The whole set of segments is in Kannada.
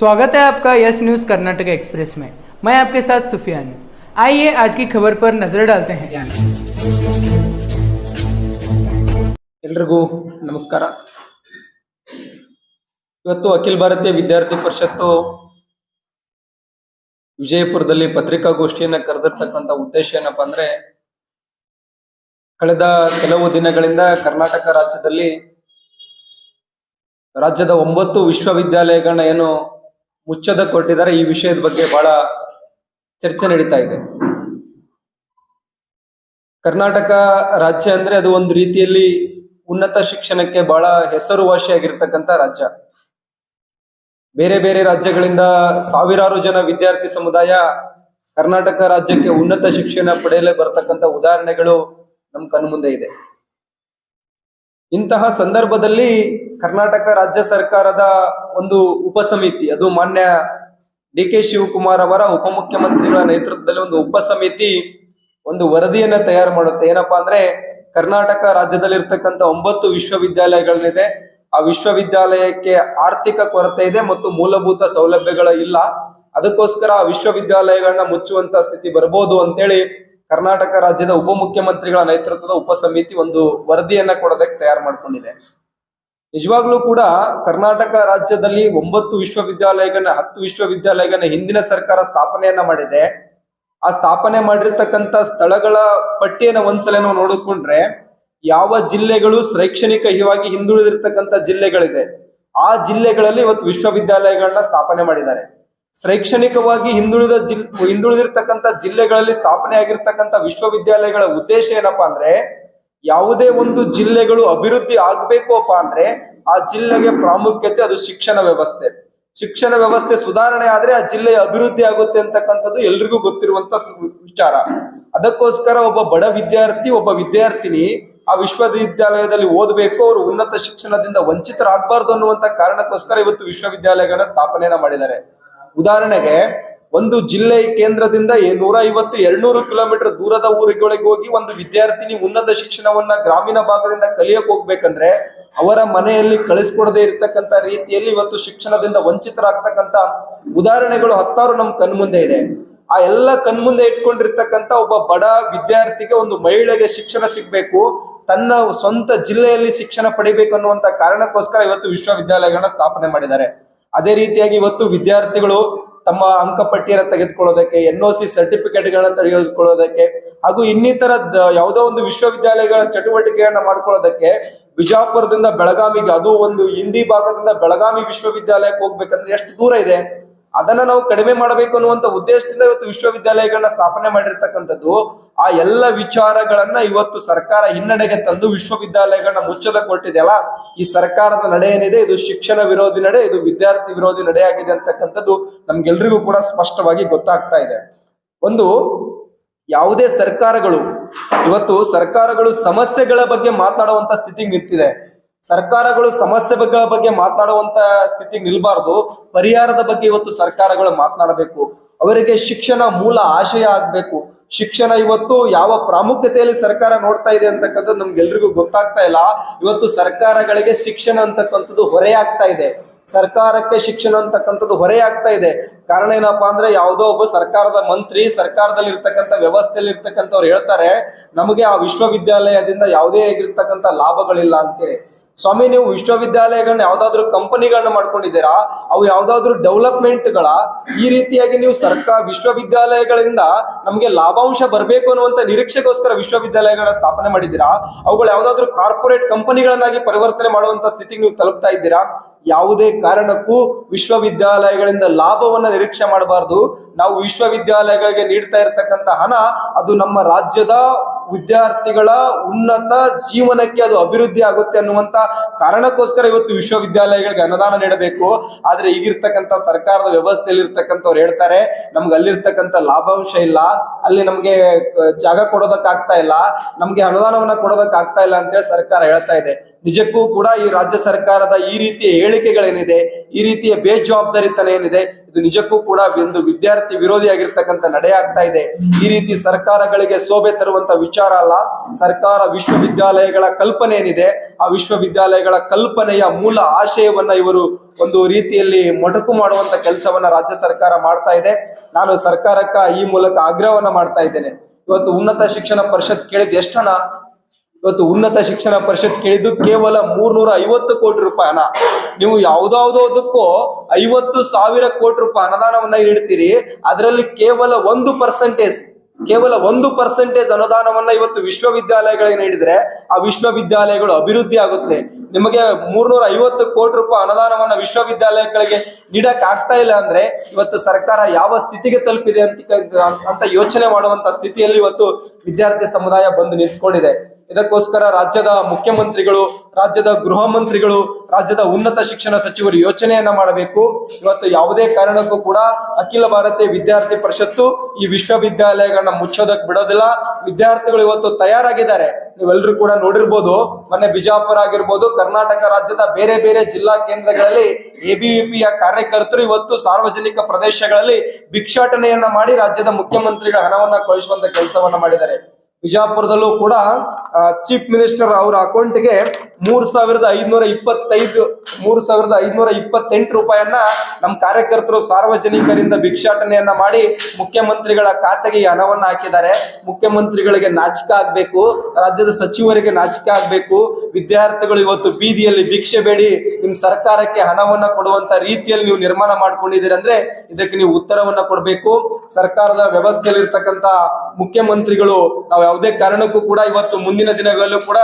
स्वागत है आपका यस न्यूज़ कर्नाटक एक्सप्रेस में। मैं आपके साथ सुफियान हूं। आइए आज की खबर पर नजर डालते हैं। ಎಲ್ರಿಗೂ ನಮಸ್ಕಾರ। ಇವತ್ತು ಅಖಿಲ ಭಾರತೀಯ ವಿದ್ಯಾರ್ಥಿ ಪರಿಷತ್ತು ವಿಜಯಪುರದಲ್ಲಿ ಪತ್ರಿಕಾಗೋಷ್ಠಿಯನ್ನು ಕರೆದಿರ್ತಕ್ಕಂಥ ಉದ್ದೇಶ ಏನಪ್ಪಾ ಅಂದ್ರೆ, ಕಳೆದ ಕೆಲವು ದಿನಗಳಿಂದ ಕರ್ನಾಟಕ ರಾಜ್ಯದ 9 ವಿಶ್ವವಿದ್ಯಾಲಯಗಳನ್ನ ಏನು ಮುಚ್ಚದ ಕೊಟ್ಟಿದ್ದಾರೆ, ಈ ವಿಷಯದ ಬಗ್ಗೆ ಬಹಳ ಚರ್ಚೆ ನಡೀತಾ ಇದೆ। ಕರ್ನಾಟಕ ರಾಜ್ಯ ಅಂದ್ರೆ ಅದು ಒಂದು ರೀತಿಯಲ್ಲಿ ಉನ್ನತ ಶಿಕ್ಷಣಕ್ಕೆ ಬಹಳ ಹೆಸರುವಾಸಿಯಾಗಿರ್ತಕ್ಕಂಥ ರಾಜ್ಯ। ಬೇರೆ ಬೇರೆ ರಾಜ್ಯಗಳಿಂದ ಸಾವಿರಾರು ಜನ ವಿದ್ಯಾರ್ಥಿ ಸಮುದಾಯ ಕರ್ನಾಟಕ ರಾಜ್ಯಕ್ಕೆ ಉನ್ನತ ಶಿಕ್ಷಣ ಪಡೆಯಲು ಬರತಕ್ಕಂಥ ಉದಾಹರಣೆಗಳು ನಮ್ಮ ಕಣ್ಮುಂದೆ ಇದೆ। ಇಂತಹ ಸಂದರ್ಭದಲ್ಲಿ ಕರ್ನಾಟಕ ರಾಜ್ಯ ಸರ್ಕಾರದ ಒಂದು ಉಪಸಮಿತಿ, ಅದು ಮಾನ್ಯ ಡಿ.ಕೆ. ಶಿವಕುಮಾರ್ ಅವರ ಉಪಮುಖ್ಯಮಂತ್ರಿಗಳ ನೇತೃತ್ವದಲ್ಲಿ ಒಂದು ಉಪಸಮಿತಿ ಒಂದು ವರದಿಯನ್ನ ತಯಾರು ಮಾಡುತ್ತೆ। ಏನಪ್ಪಾ ಅಂದ್ರೆ, ಕರ್ನಾಟಕ ರಾಜ್ಯದಲ್ಲಿರ್ತಕ್ಕಂಥ 9 ವಿಶ್ವವಿದ್ಯಾಲಯಗಳಿದೆ, ಆ ವಿಶ್ವವಿದ್ಯಾಲಯಕ್ಕೆ ಆರ್ಥಿಕ ಕೊರತೆ ಇದೆ ಮತ್ತು ಮೂಲಭೂತ ಸೌಲಭ್ಯಗಳು ಇಲ್ಲ, ಅದಕ್ಕೋಸ್ಕರ ಆ ವಿಶ್ವವಿದ್ಯಾಲಯಗಳನ್ನ ಮುಚ್ಚುವಂತ ಸ್ಥಿತಿ ಬರಬಹುದು ಅಂತೇಳಿ ಕರ್ನಾಟಕ ರಾಜ್ಯದ ಉಪಮುಖ್ಯಮಂತ್ರಿಗಳ ನೇತೃತ್ವದ ಉಪಸಮಿತಿ ಒಂದು ವರದಿಯನ್ನ ಕೊಡೋದಕ್ಕೆ ತಯಾರು ಮಾಡ್ಕೊಂಡಿದೆ। ನಿಜವಾಗ್ಲೂ ಕೂಡ ಕರ್ನಾಟಕ ರಾಜ್ಯದಲ್ಲಿ 9 ವಿಶ್ವವಿದ್ಯಾಲಯಗಳನ್ನ 10 ವಿಶ್ವವಿದ್ಯಾಲಯಗಳನ್ನ ಹಿಂದಿನ ಸರ್ಕಾರ ಸ್ಥಾಪನೆಯನ್ನ ಮಾಡಿದೆ। ಆ ಸ್ಥಾಪನೆ ಮಾಡಿರ್ತಕ್ಕಂಥ ಸ್ಥಳಗಳ ಪಟ್ಟಿಯನ್ನು ಒಂದ್ಸಲ ನಾವು ನೋಡಿಕೊಂಡ್ರೆ, ಯಾವ ಜಿಲ್ಲೆಗಳು ಶೈಕ್ಷಣಿಕವಾಗಿ ಹಿಂದುಳಿದಿರ್ತಕ್ಕಂಥ ಜಿಲ್ಲೆಗಳಿದೆ, ಆ ಜಿಲ್ಲೆಗಳಲ್ಲಿ ಇವತ್ತು ವಿಶ್ವವಿದ್ಯಾಲಯಗಳನ್ನ ಸ್ಥಾಪನೆ ಮಾಡಿದ್ದಾರೆ। ಶೈಕ್ಷಣಿಕವಾಗಿ ಹಿಂದುಳಿದಿರ್ತಕ್ಕಂಥ ಜಿಲ್ಲೆಗಳಲ್ಲಿ ಸ್ಥಾಪನೆ ಆಗಿರ್ತಕ್ಕಂಥ ವಿಶ್ವವಿದ್ಯಾಲಯಗಳ ಉದ್ದೇಶ ಏನಪ್ಪಾ ಅಂದ್ರೆ, ಯಾವುದೇ ಒಂದು ಜಿಲ್ಲೆಗಳು ಅಭಿವೃದ್ಧಿ ಆಗ್ಬೇಕು ಅಪ್ಪ ಅಂದ್ರೆ ಆ ಜಿಲ್ಲೆಗೆ ಪ್ರಾಮುಖ್ಯತೆ ಅದು ಶಿಕ್ಷಣ ವ್ಯವಸ್ಥೆ। ಶಿಕ್ಷಣ ವ್ಯವಸ್ಥೆ ಸುಧಾರಣೆ ಆದ್ರೆ ಆ ಜಿಲ್ಲೆಯ ಅಭಿವೃದ್ಧಿ ಆಗುತ್ತೆ ಅಂತಕ್ಕಂಥದ್ದು ಎಲ್ರಿಗೂ ಗೊತ್ತಿರುವಂತ ವಿಚಾರ। ಅದಕ್ಕೋಸ್ಕರ ಒಬ್ಬ ಬಡ ವಿದ್ಯಾರ್ಥಿ, ಒಬ್ಬ ವಿದ್ಯಾರ್ಥಿನಿ ಆ ವಿಶ್ವವಿದ್ಯಾಲಯದಲ್ಲಿ ಓದಬೇಕು, ಅವರು ಉನ್ನತ ಶಿಕ್ಷಣದಿಂದ ವಂಚಿತರಾಗಬಾರ್ದು ಅನ್ನುವಂತ ಕಾರಣಕ್ಕೋಸ್ಕರ ಇವತ್ತು ವಿಶ್ವವಿದ್ಯಾಲಯಗಳನ್ನ ಸ್ಥಾಪನೆಯನ್ನ ಮಾಡಿದ್ದಾರೆ। ಉದಾಹರಣೆಗೆ, ಒಂದು ಜಿಲ್ಲೆ ಕೇಂದ್ರದಿಂದ 150-200 ಕಿಲೋಮೀಟರ್ ದೂರದ ಊರುಗಳಿಗೆ ಹೋಗಿ ಒಂದು ವಿದ್ಯಾರ್ಥಿನಿ ಉನ್ನತ ಶಿಕ್ಷಣವನ್ನ ಗ್ರಾಮೀಣ ಭಾಗದಿಂದ ಕಲಿಯಕ್ ಹೋಗ್ಬೇಕಂದ್ರೆ ಅವರ ಮನೆಯಲ್ಲಿ ಕಳಿಸ್ಕೊಡದೆ ಇರತಕ್ಕಂತ ರೀತಿಯಲ್ಲಿ ಇವತ್ತು ಶಿಕ್ಷಣದಿಂದ ವಂಚಿತರಾಗ್ತಕ್ಕಂತ ಉದಾಹರಣೆಗಳು ಹತ್ತಾರು ನಮ್ಮ ಕಣ್ಮುಂದೆ ಇದೆ। ಆ ಎಲ್ಲ ಕಣ್ಮುಂದೆ ಇಟ್ಕೊಂಡಿರ್ತಕ್ಕಂಥ ಒಬ್ಬ ಬಡ ವಿದ್ಯಾರ್ಥಿಗೆ, ಒಂದು ಮಹಿಳೆಗೆ ಶಿಕ್ಷಣ ಸಿಗ್ಬೇಕು, ತನ್ನ ಸ್ವಂತ ಜಿಲ್ಲೆಯಲ್ಲಿ ಶಿಕ್ಷಣ ಪಡಿಬೇಕು ಅನ್ನುವಂತ ಕಾರಣಕ್ಕೋಸ್ಕರ ಇವತ್ತು ವಿಶ್ವವಿದ್ಯಾಲಯಗಳನ್ನ ಸ್ಥಾಪನೆ ಮಾಡಿದ್ದಾರೆ। ಅದೇ ರೀತಿಯಾಗಿ ಇವತ್ತು ವಿದ್ಯಾರ್ಥಿಗಳು ತಮ್ಮ ಅಂಕಪಟ್ಟಿಯನ್ನು ತೆಗೆದುಕೊಳ್ಳೋದಕ್ಕೆ, NOC ಸರ್ಟಿಫಿಕೇಟ್ಗಳನ್ನ ತೆಗೆದುಕೊಳ್ಳೋದಕ್ಕೆ ಹಾಗೂ ಇನ್ನಿತರ ಯಾವುದೋ ಒಂದು ವಿಶ್ವವಿದ್ಯಾಲಯಗಳ ಚಟುವಟಿಕೆಯನ್ನ ಮಾಡ್ಕೊಳ್ಳೋದಕ್ಕೆ ಬಿಜಾಪುರದಿಂದ ಬೆಳಗಾವಿಗೆ, ಅದು ಒಂದು ಇಂಡಿ ಭಾಗದಿಂದ ಬೆಳಗಾವಿ ವಿಶ್ವವಿದ್ಯಾಲಯಕ್ಕೆ ಹೋಗ್ಬೇಕಂದ್ರೆ ಎಷ್ಟು ದೂರ ಇದೆ, ಅದನ್ನ ನಾವು ಕಡಿಮೆ ಮಾಡಬೇಕು ಅನ್ನುವಂತ ಉದ್ದೇಶದಿಂದ ಇವತ್ತು ವಿಶ್ವವಿದ್ಯಾಲಯಗಳನ್ನ ಸ್ಥಾಪನೆ ಮಾಡಿರ್ತಕ್ಕಂಥದ್ದು। ಆ ಎಲ್ಲ ವಿಚಾರಗಳನ್ನ ಇವತ್ತು ಸರ್ಕಾರ ಹಿನ್ನಡೆಗೆ ತಂದು ವಿಶ್ವವಿದ್ಯಾಲಯಗಳನ್ನ ಮುಚ್ಚದ ಕೊಟ್ಟಿದೆಯಲ್ಲ, ಈ ಸರ್ಕಾರದ ನಡೆ ಏನಿದೆ ಇದು ಶಿಕ್ಷಣ ವಿರೋಧಿ ನಡೆ, ಇದು ವಿದ್ಯಾರ್ಥಿ ವಿರೋಧಿ ನಡೆಯಾಗಿದೆ ಅಂತಕ್ಕಂಥದ್ದು ನಮ್ಗೆಲ್ರಿಗೂ ಕೂಡ ಸ್ಪಷ್ಟವಾಗಿ ಗೊತ್ತಾಗ್ತಾ ಇದೆ। ಒಂದು ಯಾವುದೇ ಸರ್ಕಾರಗಳು ಸಮಸ್ಯೆಗಳ ಬಗ್ಗೆ ಮಾತನಾಡುವಂತ ಸ್ಥಿತಿಗೆ ನಿಂತಿದೆ। ಸರ್ಕಾರಗಳು ಸಮಸ್ಯೆಗಳ ಬಗ್ಗೆ ಮಾತನಾಡುವಂತ ಸ್ಥಿತಿಗೆ ನಿಲ್ಬಾರ್ದು, ಪರಿಹಾರದ ಬಗ್ಗೆ ಇವತ್ತು ಸರ್ಕಾರಗಳು ಮಾತನಾಡಬೇಕು। ಅವರಿಗೆ ಶಿಕ್ಷಣ ಮೂಲ ಆಶಯ ಆಗ್ಬೇಕು। ಶಿಕ್ಷಣ ಇವತ್ತು ಯಾವ ಪ್ರಾಮುಖ್ಯತೆಯಲ್ಲಿ ಸರ್ಕಾರ ನೋಡ್ತಾ ಇದೆ ಅಂತಕ್ಕಂಥದ್ದು ನಮ್ಗೆಲ್ರಿಗೂ ಗೊತ್ತಾಗ್ತಾ ಇಲ್ಲ। ಇವತ್ತು ಸರ್ಕಾರಗಳಿಗೆ ಶಿಕ್ಷಣ ಅಂತಕ್ಕಂಥದ್ದು ಹೊರೆಯಾಗ್ತಾ ಇದೆ, ಸರ್ಕಾರಕ್ಕೆ ಶಿಕ್ಷಣ ಅಂತಕ್ಕಂಥದ್ದು ಹೊರೆಯಾಗ್ತಾ ಇದೆ। ಕಾರಣ ಏನಪ್ಪಾ ಅಂದ್ರೆ, ಯಾವುದೋ ಒಬ್ಬ ಸರ್ಕಾರದ ಮಂತ್ರಿ, ಸರ್ಕಾರದಲ್ಲಿ ಇರ್ತಕ್ಕಂಥ ವ್ಯವಸ್ಥೆಯಲ್ಲಿ ಇರ್ತಕ್ಕಂಥವ್ರು ಹೇಳ್ತಾರೆ, ನಮಗೆ ಆ ವಿಶ್ವವಿದ್ಯಾಲಯದಿಂದ ಯಾವುದೇ ಆಗಿರ್ತಕ್ಕಂಥ ಲಾಭಗಳಿಲ್ಲ ಅಂತೇಳಿ। ಸ್ವಾಮಿ, ನೀವು ವಿಶ್ವವಿದ್ಯಾಲಯಗಳನ್ನ ಯಾವ್ದಾದ್ರು ಕಂಪನಿಗಳನ್ನ ಮಾಡ್ಕೊಂಡಿದ್ದೀರಾ, ಅವು ಯಾವ್ದಾದ್ರು ಡೆವಲಪ್ಮೆಂಟ್ಗಳ, ಈ ರೀತಿಯಾಗಿ ನೀವು ವಿಶ್ವವಿದ್ಯಾಲಯಗಳಿಂದ ನಮಗೆ ಲಾಭಾಂಶ ಬರಬೇಕು ಅನ್ನುವಂತ ನಿರೀಕ್ಷೆಗೋಸ್ಕರ ವಿಶ್ವವಿದ್ಯಾಲಯಗಳನ್ನ ಸ್ಥಾಪನೆ ಮಾಡಿದ್ದೀರಾ? ಅವುಗಳು ಯಾವ್ದಾದ್ರು ಕಾರ್ಪೊರೇಟ್ ಕಂಪನಿಗಳನ್ನಾಗಿ ಪರಿವರ್ತನೆ ಮಾಡುವಂತ ಸ್ಥಿತಿಗೆ ನೀವು ತಲುಪ್ತಾ ಇದ್ದೀರಾ? ಯಾವುದೇ ಕಾರಣಕ್ಕೂ ವಿಶ್ವವಿದ್ಯಾಲಯಗಳಿಂದ ಲಾಭವನ್ನ ನಿರೀಕ್ಷೆ ಮಾಡಬಾರ್ದು। ನಾವು ವಿಶ್ವವಿದ್ಯಾಲಯಗಳಿಗೆ ನೀಡ್ತಾ ಇರತಕ್ಕಂತ ಹಣ ಅದು ನಮ್ಮ ರಾಜ್ಯದ ವಿದ್ಯಾರ್ಥಿಗಳ ಉನ್ನತ ಜೀವನಕ್ಕೆ ಅದು ಅಭಿವೃದ್ಧಿ ಆಗುತ್ತೆ ಅನ್ನುವಂತ ಕಾರಣಕ್ಕೋಸ್ಕರ ಇವತ್ತು ವಿಶ್ವವಿದ್ಯಾಲಯಗಳಿಗೆ ಅನುದಾನ ನೀಡಬೇಕು। ಆದ್ರೆ ಈಗಿರ್ತಕ್ಕಂಥ ಸರ್ಕಾರದ ವ್ಯವಸ್ಥೆಯಲ್ಲಿ ಇರ್ತಕ್ಕಂಥವ್ರು ಹೇಳ್ತಾರೆ, ನಮ್ಗೆ ಅಲ್ಲಿರ್ತಕ್ಕಂಥ ಲಾಭಾಂಶ ಇಲ್ಲ, ಅಲ್ಲಿ ನಮ್ಗೆ ಜಾಗ ಕೊಡೋದಕ್ಕಾಗ್ತಾ ಇಲ್ಲ, ನಮ್ಗೆ ಅನುದಾನವನ್ನ ಕೊಡೋದಕ್ಕಾಗ್ತಾ ಇಲ್ಲ ಅಂತೇಳಿ ಸರ್ಕಾರ ಹೇಳ್ತಾ ಇದೆ। ನಿಜಕ್ಕೂ ಕೂಡ ಈ ರಾಜ್ಯ ಸರ್ಕಾರದ ಈ ರೀತಿಯ ಹೇಳಿಕೆಗಳೇನಿದೆ, ಈ ರೀತಿಯ ಬೇಜವಾಬ್ದಾರಿತನ ಏನಿದೆ, ಇದು ನಿಜಕ್ಕೂ ಕೂಡ ಒಂದು ವಿದ್ಯಾರ್ಥಿ ವಿರೋಧಿಯಾಗಿರ್ತಕ್ಕಂಥ ನಡೆ ಆಗ್ತಾ ಇದೆ. ಈ ರೀತಿ ಸರ್ಕಾರಗಳಿಗೆ ಶೋಭೆ ತರುವಂತ ವಿಚಾರ ಅಲ್ಲ. ಸರ್ಕಾರ ವಿಶ್ವವಿದ್ಯಾಲಯಗಳ ಕಲ್ಪನೆ ಏನಿದೆ, ಆ ವಿಶ್ವವಿದ್ಯಾಲಯಗಳ ಕಲ್ಪನೆಯ ಮೂಲ ಆಶಯವನ್ನ ಇವರು ಒಂದು ರೀತಿಯಲ್ಲಿ ಮೊಟಕು ಮಾಡುವಂತ ಕೆಲಸವನ್ನ ರಾಜ್ಯ ಸರ್ಕಾರ ಮಾಡ್ತಾ ಇದೆ. ನಾನು ಸರ್ಕಾರಕ್ಕ ಈ ಮೂಲಕ ಆಗ್ರಹವನ್ನ ಮಾಡ್ತಾ ಇದ್ದೇನೆ. ಇವತ್ತು ಉನ್ನತ ಶಿಕ್ಷಣ ಪರಿಷತ್ ಕೇಳಿದ್ ಎಷ್ಟು ಹಣ? ಇವತ್ತು ಉನ್ನತ ಶಿಕ್ಷಣ ಪರಿಷತ್ ಕೇಳಿದ್ದು ಕೇವಲ 350 ಕೋಟಿ ರೂಪಾಯಿ ಹಣ. ನೀವು ಯಾವ್ದಾವ್ದೋದಕ್ಕೂ 50,000 ಕೋಟಿ ರೂಪಾಯಿ ಅನುದಾನವನ್ನ ನೀಡ್ತೀರಿ. ಅದರಲ್ಲಿ ಕೇವಲ 1% ಅನುದಾನವನ್ನ ಇವತ್ತು ವಿಶ್ವವಿದ್ಯಾಲಯಗಳಿಗೆ ನೀಡಿದ್ರೆ ಆ ವಿಶ್ವವಿದ್ಯಾಲಯಗಳು ಅಭಿವೃದ್ಧಿ ಆಗುತ್ತೆ. ನಿಮಗೆ 350 ಕೋಟಿ ರೂಪಾಯಿ ಅನುದಾನವನ್ನ ವಿಶ್ವವಿದ್ಯಾಲಯಗಳಿಗೆ ನೀಡಕ್ ಆಗ್ತಾ ಇಲ್ಲ ಅಂದ್ರೆ ಇವತ್ತು ಸರ್ಕಾರ ಯಾವ ಸ್ಥಿತಿಗೆ ತಲುಪಿದೆ ಅಂತ ಯೋಚನೆ ಮಾಡುವಂತ ಸ್ಥಿತಿಯಲ್ಲಿ ಇವತ್ತು ವಿದ್ಯಾರ್ಥಿ ಸಮುದಾಯ ಬಂದು ನಿಂತ್ಕೊಂಡಿದೆ. ಇದಕ್ಕೋಸ್ಕರ ರಾಜ್ಯದ ಮುಖ್ಯಮಂತ್ರಿಗಳು, ರಾಜ್ಯದ ಗೃಹ ಮಂತ್ರಿಗಳು, ರಾಜ್ಯದ ಉನ್ನತ ಶಿಕ್ಷಣ ಸಚಿವರು ಯೋಚನೆಯನ್ನ ಮಾಡಬೇಕು. ಇವತ್ತು ಯಾವುದೇ ಕಾರಣಕ್ಕೂ ಕೂಡ ಅಖಿಲ ಭಾರತೀಯ ವಿದ್ಯಾರ್ಥಿ ಪರಿಷತ್ತು ಈ ವಿಶ್ವವಿದ್ಯಾಲಯಗಳನ್ನ ಮುಚ್ಚೋದಕ್ ಬಿಡೋದಿಲ್ಲ. ವಿದ್ಯಾರ್ಥಿಗಳು ಇವತ್ತು ತಯಾರಾಗಿದ್ದಾರೆ. ನೀವೆಲ್ಲರೂ ಕೂಡ ನೋಡಿರ್ಬೋದು, ಮೊನ್ನೆ ಬಿಜಾಪುರ ಆಗಿರ್ಬೋದು, ಕರ್ನಾಟಕ ರಾಜ್ಯದ ಬೇರೆ ಬೇರೆ ಜಿಲ್ಲಾ ಕೇಂದ್ರಗಳಲ್ಲಿ ಎಬಿವಿಪಿಯ ಕಾರ್ಯಕರ್ತರು ಇವತ್ತು ಸಾರ್ವಜನಿಕ ಪ್ರದೇಶಗಳಲ್ಲಿ ಭಿಕ್ಷಾಟನೆಯನ್ನ ಮಾಡಿ ರಾಜ್ಯದ ಮುಖ್ಯಮಂತ್ರಿಗಳ ಹಣವನ್ನ ಕಳಿಸುವಂತ ಕೆಲಸವನ್ನ ಮಾಡಿದ್ದಾರೆ. ಬಿಜಾಪುರದಲ್ಲೂ ಕೂಡ ಚೀಫ್ ಮಿನಿಸ್ಟರ್ ಅವರ ಅಕೌಂಟ್ಗೆ 3,528 ರೂಪಾಯಿಯನ್ನ ನಮ್ಮ ಕಾರ್ಯಕರ್ತರು ಸಾರ್ವಜನಿಕರಿಂದ ಭಿಕ್ಷಾಟನೆಯನ್ನ ಮಾಡಿ ಮುಖ್ಯಮಂತ್ರಿಗಳ ಖಾತೆಗೆ ಈ ಹಣವನ್ನ ಹಾಕಿದ್ದಾರೆ. ಮುಖ್ಯಮಂತ್ರಿಗಳಿಗೆ ನಾಚಿಕೆ ಆಗ್ಬೇಕು, ರಾಜ್ಯದ ಸಚಿವರಿಗೆ ನಾಚಿಕೆ ಆಗ್ಬೇಕು. ವಿದ್ಯಾರ್ಥಿಗಳು ಇವತ್ತು ಬೀದಿಯಲ್ಲಿ ಭಿಕ್ಷೆ ಬೇಡಿ ನಿಮ್ ಸರ್ಕಾರಕ್ಕೆ ಹಣವನ್ನ ಕೊಡುವಂತ ರೀತಿಯಲ್ಲಿ ನೀವು ನಿರ್ಮಾಣ ಮಾಡ್ಕೊಂಡಿದ್ದೀರಿ ಅಂದ್ರೆ ಇದಕ್ಕೆ ನೀವು ಉತ್ತರವನ್ನ ಕೊಡ್ಬೇಕು. ಸರ್ಕಾರದ ವ್ಯವಸ್ಥೆಯಲ್ಲಿ ಇರ್ತಕ್ಕಂತ ಮುಖ್ಯಮಂತ್ರಿಗಳು ನಾವು ಯಾವುದೇ ಕಾರಣಕ್ಕೂ ಕೂಡ ಇವತ್ತು ಮುಂದಿನ ದಿನಗಳಲ್ಲೂ ಕೂಡ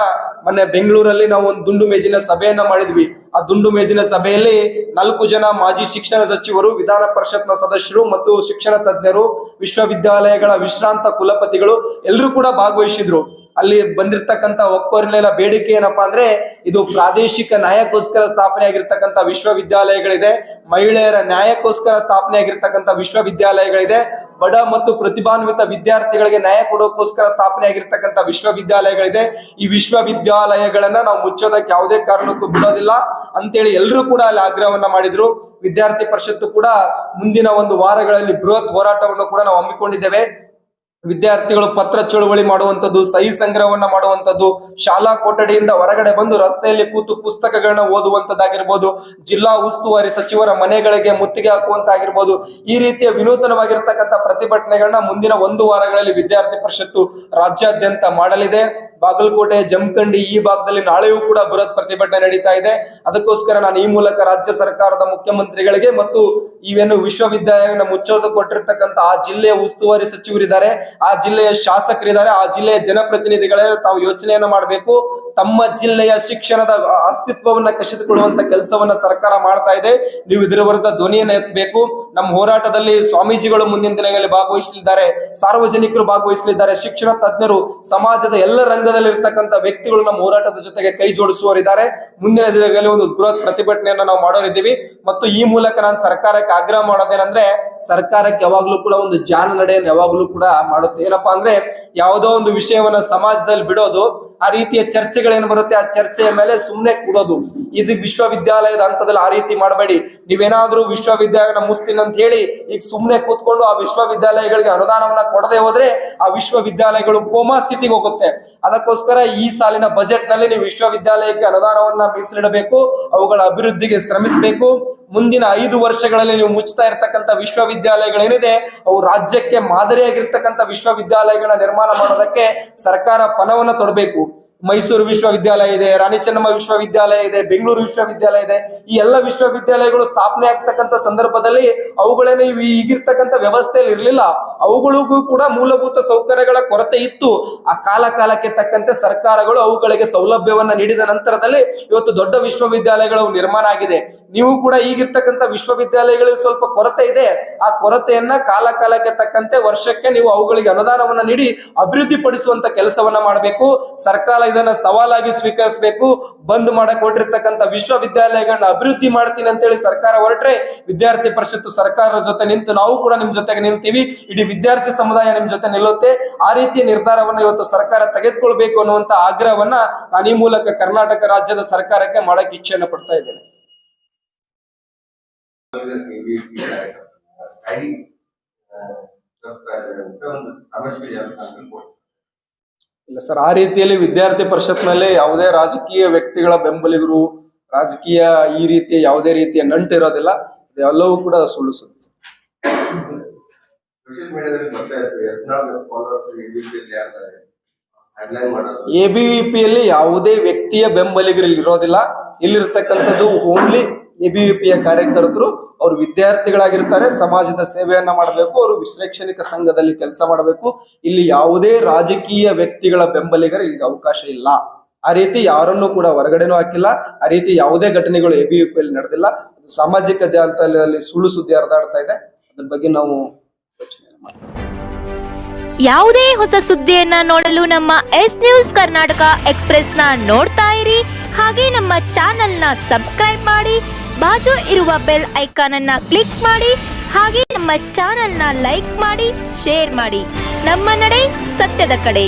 ಮೊನ್ನೆ ಬೆಂಗಳೂರಲ್ಲಿ ನಾವು ಒಂದು ದುಂಡು ಮೇಜಿನ ಸಭೆಯನ್ನ ಮಾಡಿದ್ವಿ. ಆ ದುಂಡು ಮೇಜಿನ ಸಭೆಯಲ್ಲಿ 4 ಜನ ಮಾಜಿ ಶಿಕ್ಷಣ ಸಚಿವರು, ವಿಧಾನ ಪರಿಷತ್ನ ಸದಸ್ಯರು ಮತ್ತು ಶಿಕ್ಷಣ ತಜ್ಞರು, ವಿಶ್ವವಿದ್ಯಾಲಯಗಳ ವಿಶ್ರಾಂತ ಕುಲಪತಿಗಳು ಎಲ್ಲರೂ ಕೂಡ ಭಾಗವಹಿಸಿದ್ರು. ಅಲ್ಲಿ ಬಂದಿರತಕ್ಕಂತ ಒಕ್ಕೊರಲಿನ ಬೇಡಿಕೆ ಏನಪ್ಪಾ ಅಂದ್ರೆ, ಇದು ಪ್ರಾದೇಶಿಕ ನ್ಯಾಯಕ್ಕೋಸ್ಕರ ಸ್ಥಾಪನೆ ಆಗಿರ್ತಕ್ಕಂಥ ವಿಶ್ವವಿದ್ಯಾಲಯಗಳಿದೆ, ಮಹಿಳೆಯರ ನ್ಯಾಯಕ್ಕೋಸ್ಕರ ಸ್ಥಾಪನೆ ಆಗಿರ್ತಕ್ಕಂಥ ವಿಶ್ವವಿದ್ಯಾಲಯಗಳಿದೆ, ಬಡ ಮತ್ತು ಪ್ರತಿಭಾನ್ವಿತ ವಿದ್ಯಾರ್ಥಿಗಳಿಗೆ ನ್ಯಾಯ ಕೊಡೋಕ್ಕೋಸ್ಕರ ಸ್ಥಾಪನೆ ಆಗಿರ್ತಕ್ಕಂಥ ವಿಶ್ವವಿದ್ಯಾಲಯಗಳಿದೆ. ಈ ವಿಶ್ವವಿದ್ಯಾಲಯಗಳನ್ನ ನಾವು ಮುಚ್ಚೋದಕ್ಕೆ ಯಾವುದೇ ಕಾರಣಕ್ಕೂ ಬಿಡೋದಿಲ್ಲ ಅಂತೇಳಿ ಎಲ್ಲರೂ ಕೂಡ ಅಲ್ಲಿ ಆಗ್ರಹವನ್ನ ಮಾಡಿದ್ರು. ವಿದ್ಯಾರ್ಥಿ ಪರಿಷತ್ತು ಕೂಡ ಮುಂದಿನ ಒಂದು ವಾರಗಳಲ್ಲಿ ಬೃಹತ್ ಹೋರಾಟವನ್ನು ಕೂಡ ನಾವು ಹಮ್ಮಿಕೊಂಡಿದ್ದೇವೆ. ವಿದ್ಯಾರ್ಥಿಗಳು ಪತ್ರ ಚಳುವಳಿ ಮಾಡುವಂಥದ್ದು, ಸಹಿ ಸಂಗ್ರಹವನ್ನ ಮಾಡುವಂಥದ್ದು, ಶಾಲಾ ಕೊಠಡಿಯಿಂದ ಹೊರಗಡೆ ಬಂದು ರಸ್ತೆಯಲ್ಲಿ ಕೂತು ಪುಸ್ತಕಗಳನ್ನ ಓದುವಂತದ್ದಾಗಿರ್ಬೋದು, ಜಿಲ್ಲಾ ಉಸ್ತುವಾರಿ ಸಚಿವರ ಮನೆಗಳಿಗೆ ಮುತ್ತಿಗೆ ಹಾಕುವಂತಾಗಿರ್ಬೋದು, ಈ ರೀತಿಯ ವಿನೂತನವಾಗಿರ್ತಕ್ಕಂಥ ಪ್ರತಿಭಟನೆಗಳನ್ನ ಮುಂದಿನ 1 ವಾರಗಳಲ್ಲಿ ವಿದ್ಯಾರ್ಥಿ ಪರಿಷತ್ತು ರಾಜ್ಯಾದ್ಯಂತ ಮಾಡಲಿದೆ. ಬಾಗಲಕೋಟೆ, ಜಮಖಂಡಿ ಈ ಭಾಗದಲ್ಲಿ ನಾಳೆಯೂ ಕೂಡ ಬೃಹತ್ ಪ್ರತಿಭಟನೆ ನಡೀತಾ ಇದೆ. ಅದಕ್ಕೋಸ್ಕರ ನಾನು ಈ ಮೂಲಕ ರಾಜ್ಯ ಸರ್ಕಾರದ ಮುಖ್ಯಮಂತ್ರಿಗಳಿಗೆ ಮತ್ತು ಇವೇನು ವಿಶ್ವವಿದ್ಯಾಲಯ ಮುಚ್ಚೋದು ಕೊಟ್ಟಿರ್ತಕ್ಕಂಥ ಆ ಜಿಲ್ಲೆಯ ಉಸ್ತುವಾರಿ ಸಚಿವರಿದ್ದಾರೆ, ಆ ಜಿಲ್ಲೆಯ ಶಾಸಕರಿದ್ದಾರೆ, ಆ ಜಿಲ್ಲೆಯ ಜನಪ್ರತಿನಿಧಿಗಳೇ ತಾವು ಯೋಚನೆಯನ್ನ ಮಾಡಬೇಕು. ತಮ್ಮ ಜಿಲ್ಲೆಯ ಶಿಕ್ಷಣದ ಅಸ್ತಿತ್ವವನ್ನ ಕಸಿದುಕೊಳ್ಳುವಂತ ಕೆಲಸವನ್ನ ಸರ್ಕಾರ ಮಾಡ್ತಾ ಇದೆ. ನೀವು ಇದರ ವಿರುದ್ಧ ಧ್ವನಿಯನ್ನ ಎತ್ತಬೇಕು. ನಮ್ಮ ಹೋರಾಟದಲ್ಲಿ ಸ್ವಾಮೀಜಿಗಳು ಮುಂದಿನ ದಿನಗಳಲ್ಲಿ ಭಾಗವಹಿಸಲಿದ್ದಾರೆ, ಸಾರ್ವಜನಿಕರು ಭಾಗವಹಿಸಲಿದ್ದಾರೆ, ಶಿಕ್ಷಣ ತಜ್ಞರು, ಸಮಾಜದ ಎಲ್ಲ ರಂಗದಲ್ಲಿ ಇರ್ತಕ್ಕಂಥ ವ್ಯಕ್ತಿಗಳು ನಮ್ಮ ಹೋರಾಟದ ಜೊತೆಗೆ ಕೈ ಜೋಡಿಸುವವರಿದ್ದಾರೆ. ಮುಂದಿನ ದಿನಗಳಲ್ಲಿ ಒಂದು ಬೃಹತ್ ಪ್ರತಿಭಟನೆಯನ್ನ ನಾವು ಮಾಡೋರಿದ್ದೀವಿ. ಮತ್ತು ಈ ಮೂಲಕ ನಾನು ಸರ್ಕಾರಕ್ಕೆ ಆಗ್ರಹ ಮಾಡೋದೇನಂದ್ರೆ, ಸರ್ಕಾರಕ್ಕೆ ಯಾವಾಗ್ಲೂ ಕೂಡ ಒಂದು ಜಾನ ನಡೆಯನ್ನು ಯಾವಾಗ್ಲೂ ಕೂಡ ಮಾಡುತ್ತೆ. ಏನಪ್ಪಾ ಅಂದ್ರೆ, ಯಾವುದೋ ಒಂದು ವಿಷಯವನ್ನ ಸಮಾಜದಲ್ಲಿ ಬಿಡೋದು, ಆ ರೀತಿಯ ಚರ್ಚೆಗಳೇನು ಬರುತ್ತೆ ಆ ಚರ್ಚೆಯ ಮೇಲೆ ಸುಮ್ಮನೆ ಕೂಡೋದು. ಇದು ವಿಶ್ವವಿದ್ಯಾಲಯದ ಹಂತದಲ್ಲಿ ಆ ರೀತಿ ಮಾಡಬೇಡಿ. ನೀವೇನಾದ್ರೂ ವಿಶ್ವವಿದ್ಯಾಲಯ ಮುಸ್ತೀನಿ ಅಂತ ಹೇಳಿ ಈಗ ಸುಮ್ಮನೆ ಕೂತ್ಕೊಂಡು ಆ ವಿಶ್ವವಿದ್ಯಾಲಯಗಳಿಗೆ ಅನುದಾನವನ್ನ ಕೊಡದೆ ಹೋದ್ರೆ ಆ ವಿಶ್ವವಿದ್ಯಾಲಯಗಳು ಕೋಮಾ ಸ್ಥಿತಿಗೆ ಹೋಗುತ್ತೆ. ಅದಕ್ಕೋಸ್ಕರ ಈ ಸಾಲಿನ ಬಜೆಟ್ ನಲ್ಲಿ ನೀವು ವಿಶ್ವವಿದ್ಯಾಲಯಕ್ಕೆ ಅನುದಾನವನ್ನ ಮೀಸಲಿಡಬೇಕು, ಅವುಗಳ ಅಭಿವೃದ್ಧಿಗೆ ಶ್ರಮಿಸಬೇಕು. ಮುಂದಿನ 5 ವರ್ಷಗಳಲ್ಲಿ ನೀವು ಮುಚ್ತಾ ಇರ್ತಕ್ಕಂಥ ವಿಶ್ವವಿದ್ಯಾಲಯಗಳೇನಿದೆ ಅವು ರಾಜ್ಯಕ್ಕೆ ಮಾದರಿಯಾಗಿರ್ತಕ್ಕಂಥ ವಿಶ್ವವಿದ್ಯಾಲಯಗಳನ್ನ ನಿರ್ಮಾಣ ಮಾಡೋದಕ್ಕೆ ಸರ್ಕಾರ ಪಣವನ್ನ ತೊಡಬೇಕು. ಮೈಸೂರು ವಿಶ್ವವಿದ್ಯಾಲಯ ಇದೆ, ರಾಣಿ ಚೆನ್ನಮ್ಮ ವಿಶ್ವವಿದ್ಯಾಲಯ ಇದೆ, ಬೆಂಗಳೂರು ವಿಶ್ವವಿದ್ಯಾಲಯ ಇದೆ. ಈ ಎಲ್ಲ ವಿಶ್ವವಿದ್ಯಾಲಯಗಳು ಸ್ಥಾಪನೆ ಆಗ್ತಕ್ಕಂಥ ಸಂದರ್ಭದಲ್ಲಿ ಅವುಗಳೇನು ಈಗಿರ್ತಕ್ಕಂಥ ವ್ಯವಸ್ಥೆಯಲ್ಲಿ ಇರಲಿಲ್ಲ. ಅವುಗಳಿಗೂ ಕೂಡ ಮೂಲಭೂತ ಸೌಕರ್ಯಗಳ ಕೊರತೆ ಇತ್ತು. ಆ ಕಾಲಕ್ಕೆ ತಕ್ಕಂತೆ ಸರ್ಕಾರಗಳು ಅವುಗಳಿಗೆ ಸೌಲಭ್ಯವನ್ನ ನೀಡಿದ ನಂತರದಲ್ಲಿ ಇವತ್ತು ದೊಡ್ಡ ವಿಶ್ವವಿದ್ಯಾಲಯಗಳು ನಿರ್ಮಾಣ ಆಗಿದೆ. ನೀವು ಕೂಡ ಈಗಿರ್ತಕ್ಕಂಥ ವಿಶ್ವವಿದ್ಯಾಲಯಗಳಿಗೆ ಸ್ವಲ್ಪ ಕೊರತೆ ಇದೆ. ಆ ಕೊರತೆಯನ್ನ ಕಾಲಕ್ಕೆ ತಕ್ಕಂತೆ ವರ್ಷಕ್ಕೆ ನೀವು ಅವುಗಳಿಗೆ ಅನುದಾನವನ್ನ ನೀಡಿ ಅಭಿವೃದ್ಧಿ ಪಡಿಸುವಂತ ಕೆಲಸವನ್ನ ಮಾಡಬೇಕು. ಸರ್ಕಾರ ಇದನ್ನ ಸವಾಲಾಗಿ ಸ್ವೀಕರಿಸಬೇಕು. ಬಂದ್ ಮಾಡಕ್ ಹೊರಟಿರ್ತಕ್ಕಂಥ ವಿಶ್ವವಿದ್ಯಾಲಯಗಳನ್ನ ಅಭಿವೃದ್ಧಿ ಮಾಡ್ತೀನಿ ಅಂತೇಳಿ ಸರ್ಕಾರ ಹೊರಟ್ರೆ ವಿದ್ಯಾರ್ಥಿ ಪರಿಷತ್ತು ಸರ್ಕಾರದ ಜೊತೆ ನಿಂತು ನಾವು ಕೂಡ ನಿಮ್ ಜೊತೆಗೆ ನಿಲ್ತೀವಿ. ಇಡೀ ವಿದ್ಯಾರ್ಥಿ ಸಮುದಾಯ ನಿಮ್ ಜೊತೆ ನಿಲ್ಲುತ್ತೆ. ಆ ರೀತಿಯ ನಿರ್ಧಾರವನ್ನ ಇವತ್ತು ಸರ್ಕಾರ ತೆಗೆದುಕೊಳ್ಬೇಕು ಅನ್ನುವಂತ ಆಗ್ರಹವನ್ನ ನಾನು ಈ ಮೂಲಕ ಕರ್ನಾಟಕ ರಾಜ್ಯದ ಸರ್ಕಾರಕ್ಕೆ ಮಾಡಕ್ ಇಚ್ಛೆಯನ್ನ ಪಡ್ತಾ ಇದ್ದೇನೆ. ಇಲ್ಲ ಸರ್, ಆ ರೀತಿಯಲ್ಲಿ ವಿದ್ಯಾರ್ಥಿ ಪರಿಷತ್ನಲ್ಲಿ ಯಾವುದೇ ರಾಜಕೀಯ ವ್ಯಕ್ತಿಗಳ ಬೆಂಬಲಿಗರು, ರಾಜಕೀಯ ಈ ರೀತಿಯ ಯಾವುದೇ ರೀತಿಯ ನಂಟಿರೋದಿಲ್ಲ. ಎಲ್ಲವೂ ಕೂಡ ಸುಳ್ಳು ಸುದ್ದಿ. ಎಬಿವಿಪಿಯಲ್ಲಿ ಯಾವುದೇ ವ್ಯಕ್ತಿಯ ಬೆಂಬಲಿಗರು ಇರೋದಿಲ್ಲ. ಇಲ್ಲಿರ್ತಕ್ಕಂಥದ್ದು ಓನ್ಲಿ ಎಬಿವಿಪಿಯ ಕಾರ್ಯಕರ್ತರು. ಅವರು ವಿದ್ಯಾರ್ಥಿಗಳಾಗಿರ್ತಾರೆ, ಸಮಾಜದ ಸೇವೆಯನ್ನ ಮಾಡಬೇಕು, ಅವರು ಶೈಕ್ಷಣಿಕ ಸಂಘದಲ್ಲಿ ಕೆಲಸ ಮಾಡಬೇಕು. ಇಲ್ಲಿ ಯಾವುದೇ ರಾಜಕೀಯ ವ್ಯಕ್ತಿಗಳ ಬೆಂಬಲಿಗರು ಇಲ್ಲಿ ಅವಕಾಶ ಇಲ್ಲ. ಆ ರೀತಿ ಯಾರನ್ನೂ ಕೂಡ ಹೊರಗಡೆನೂ ಹಾಕಿಲ್ಲ. ಆ ರೀತಿ ಯಾವುದೇ ಘಟನೆಗಳು ಎಬಿವಿಪಿಯಲ್ಲಿ ನಡೆದಿಲ್ಲ. ಸಾಮಾಜಿಕ ಜಾಲತಾಣದಲ್ಲಿ ಸುಳ್ಳು ಸುದ್ದಿ ಹರಿದಾಡ್ತಾ ಇದೆ. ಅದ್ರ ಬಗ್ಗೆ ನಾವು ಯೋಚನೆ ಮಾಡ್ತೀವಿ. ಯಾವುದೇ ಹೊಸ ಸುದ್ದಿಯನ್ನ ನೋಡಲು ನಮ್ಮ ಎಸ್ ನ್ಯೂಸ್ ಕರ್ನಾಟಕ ಎಕ್ಸ್ಪ್ರೆಸ್ ನ ನೋಡ್ತಾ ಇರಿ. ಹಾಗೆ ನಮ್ಮ ಚಾನೆಲ್ ನ ಸಬ್ಸ್ಕ್ರೈಬ್ ಮಾಡಿ, ಬಾಜು ಇರುವ ಬೆಲ್ ಐಕಾನ್ ಅನ್ನ ಕ್ಲಿಕ್ ಮಾಡಿ. ಹಾಗೆ ನಮ್ಮ ಚಾನೆಲ್ ನ ಲೈಕ್ ಮಾಡಿ, ಶೇರ್ ಮಾಡಿ. ನಮ್ಮ ನಡೆ ಸತ್ಯದ ಕಡೆ.